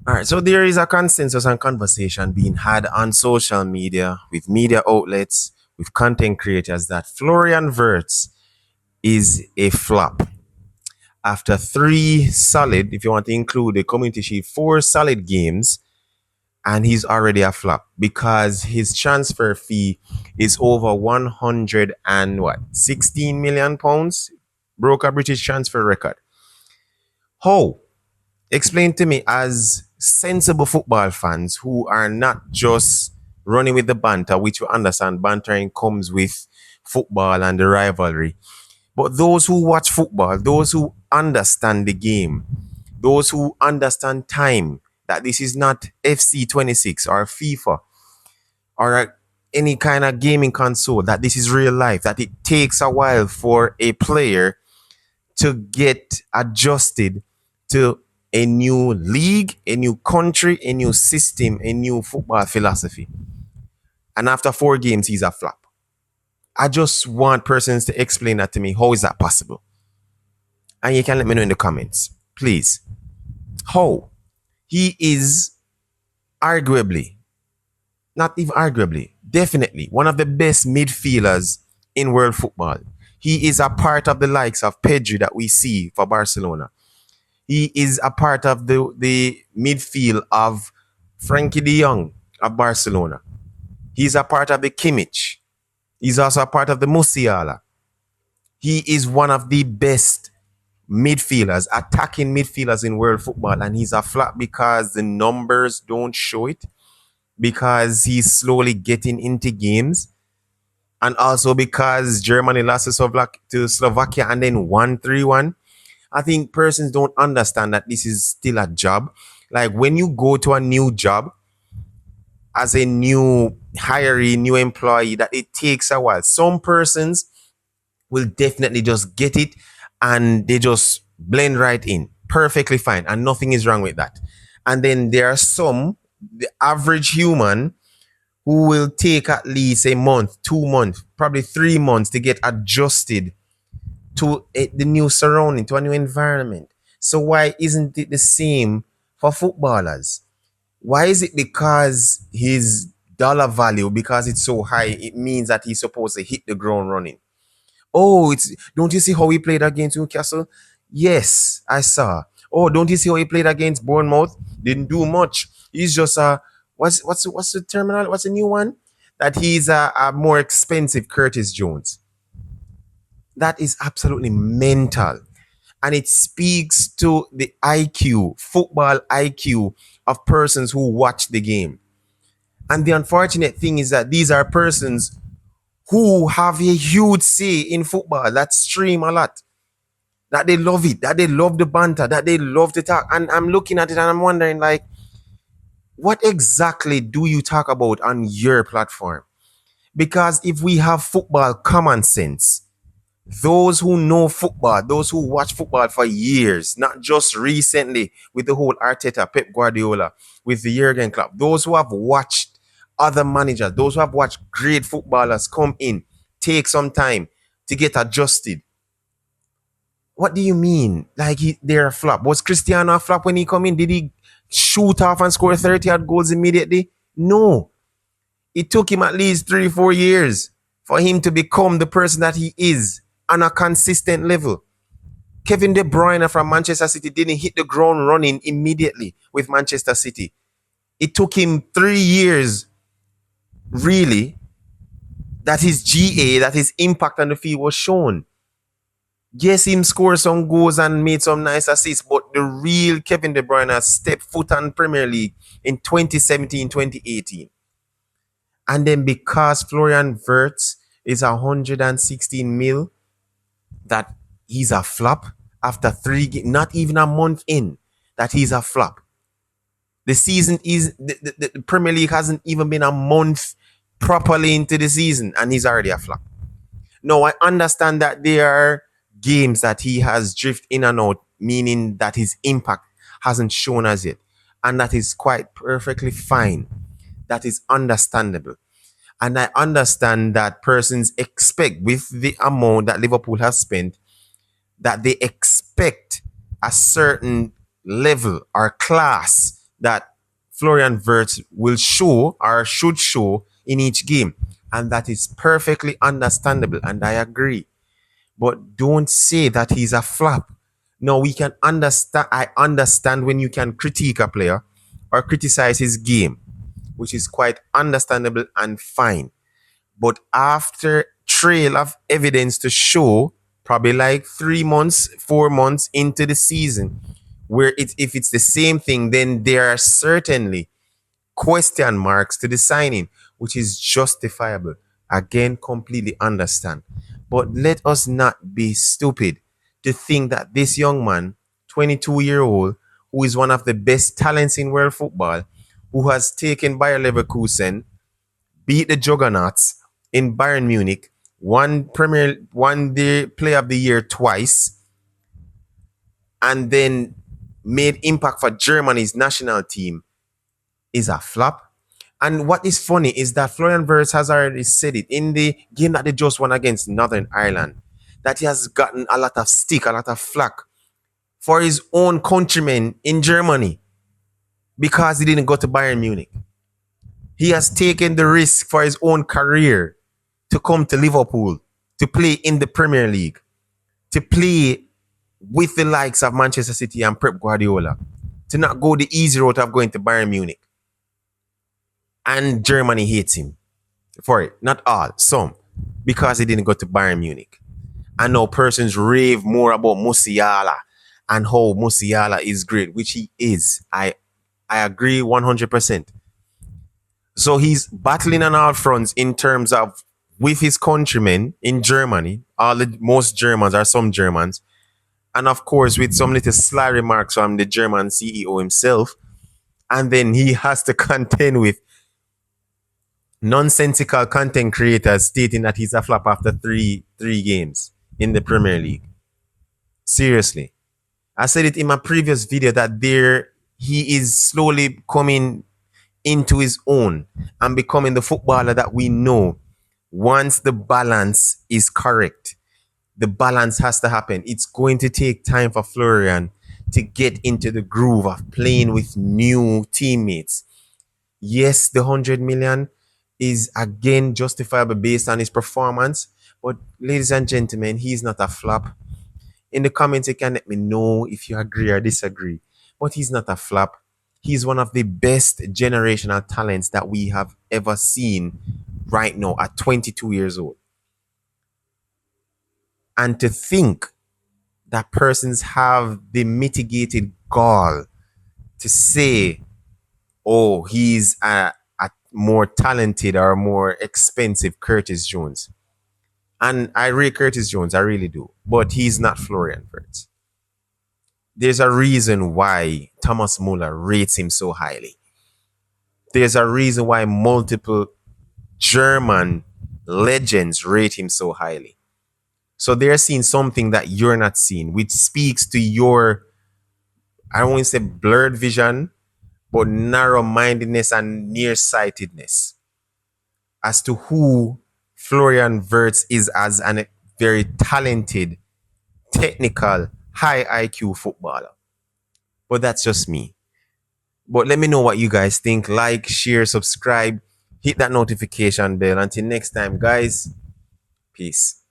All right, so there is a consensus and conversation being had on social media with media outlets, with content creators that Florian Wirtz is a flop. After three solid, if you want to include the community shield, four solid games, and he's already a flop because his transfer fee is over 100 and what, 16 million pounds, broke a British transfer record. How? Explain to me, as sensible football fans who are not just running with the banter, which we understand bantering comes with football and the rivalry. But those who watch football, those who understand the game, those who understand time, that this is not FC 26 or FIFA or any kind of gaming console, that this is real life, that it takes a while for a player to get adjusted to a new league, a new country, a new system, a new football philosophy. And after four games, he's a flop. I just want persons to explain that to me. How is that possible? And you can let me know in the comments, please. How? He is arguably, not even arguably, definitely one of the best midfielders in world football. He is a part of the likes of Pedri that we see for Barcelona. He is a part of the midfield of Frankie de Jong of Barcelona. He's a part of the Kimmich. He's also a part of the Musiala. He is one of the best midfielders, attacking midfielders in world football, and he's a flop because the numbers don't show it, because he's slowly getting into games, and also because Germany lost to Slovakia and then won 3-1. I think persons don't understand that this is still a job. Like when you go to a new job as a new hiree, new employee, that it takes a while. Some persons will definitely just get it and they just blend right in perfectly fine, and nothing is wrong with that. And then there are some, the average human, who will take at least a month, 2 months, probably 3 months to get adjusted to the new surrounding, to a new environment. So why isn't it the same for footballers? Why is it because his dollar value, because it's so high, it means that he's supposed to hit the ground running? Oh, it's, don't you see how he played against Newcastle? Yes, I saw. Oh, don't you see how he played against Bournemouth? Didn't do much. He's just a, what's the terminal? What's the new one? That he's a more expensive Curtis Jones. That is absolutely mental. And it speaks to the IQ, football IQ of persons who watch the game. And the unfortunate thing is that these are persons who have a huge say in football, that stream a lot, that they love it, that they love the banter, that they love to talk. And I'm looking at it and I'm wondering, like, what exactly do you talk about on your platform? Because if we have football common sense, those who know football, those who watch football for years, not just recently with the whole Arteta, Pep Guardiola, with the Jurgen Klopp, those who have watched other managers, those who have watched great footballers come in, take some time to get adjusted. What do you mean? Like they're a flop? Was Cristiano a flop when he come in? Did he shoot off and score 30 odd goals immediately? No. It took him at least 3-4 years for him to become the person that he is on a consistent level. Kevin De Bruyne from Manchester City didn't hit the ground running immediately with Manchester City. It took him 3 years, really, that his GA, that his impact on the field was shown. Yes, him scored some goals and made some nice assists, but the real Kevin De Bruyne stepped foot on Premier League in 2017, 2018. And then because Florian Wirtz is 116 mil, that he's a flop after not even a month in, that he's a flop. The season is, the Premier League hasn't even been a month properly into the season and he's already a flop. No, I understand that there are games that he has drifted in and out, meaning that his impact hasn't shown as yet. And that is quite perfectly fine. That is understandable. And I understand that persons expect, with the amount that Liverpool has spent, that they expect a certain level or class that Florian Wirtz will show or should show in each game. And that is perfectly understandable. And I agree. But don't say that he's a flop. No, we can understand. I understand when you can critique a player or criticize his game, which is quite understandable and fine. But after trail of evidence to show, probably like 3 months, 4 months into the season, where if it's the same thing, then there are certainly question marks to the signing, which is justifiable. Again, completely understand. But let us not be stupid to think that this young man, 22-year-old, who is one of the best talents in world football, who has taken Bayer Leverkusen, beat the juggernauts in Bayern Munich, won the Player of the Year twice, and then made impact for Germany's national team, is a flop. And what is funny is that Florian Wirtz has already said it in the game that they just won against Northern Ireland, that he has gotten a lot of stick, a lot of flack for his own countrymen in Germany because he didn't go to Bayern Munich. He has taken the risk for his own career to come to Liverpool, to play in the Premier League, to play with the likes of Manchester City and Pep Guardiola, to not go the easy route of going to Bayern Munich. And Germany hates him for it. Not all, some, because he didn't go to Bayern Munich. I know persons rave more about Musiala and how Musiala is great, which he is. I agree 100%. So he's battling on all fronts in terms of with his countrymen in Germany. Most Germans are some Germans. And of course, with some little sly remarks from the German CEO himself. And then he has to contend with nonsensical content creators stating that he's a flop after three games in the Premier League. Seriously. I said it in my previous video that he is slowly coming into his own and becoming the footballer that we know. Once the balance is correct, the balance has to happen. It's going to take time for Florian to get into the groove of playing with new teammates. Yes, the 100 million is again justifiable based on his performance. But ladies and gentlemen, he's not a flop. In the comments, you can let me know if you agree or disagree. But he's not a flop. He's one of the best generational talents that we have ever seen right now at 22 years old. And to think that persons have the mitigated gall to say, oh, he's a more talented or more expensive Curtis Jones. And I rate Curtis Jones, I really do. But he's not Florian Wirtz. There's a reason why Thomas Muller rates him so highly. There's a reason why multiple German legends rate him so highly. So they're seeing something that you're not seeing, which speaks to your, I don't want to say blurred vision, but narrow-mindedness and nearsightedness as to who Florian Wirtz is as a very talented, technical, high IQ footballer. But that's just me. But let me know what you guys think. Like, share, subscribe, hit that notification bell. Until next time, guys, peace.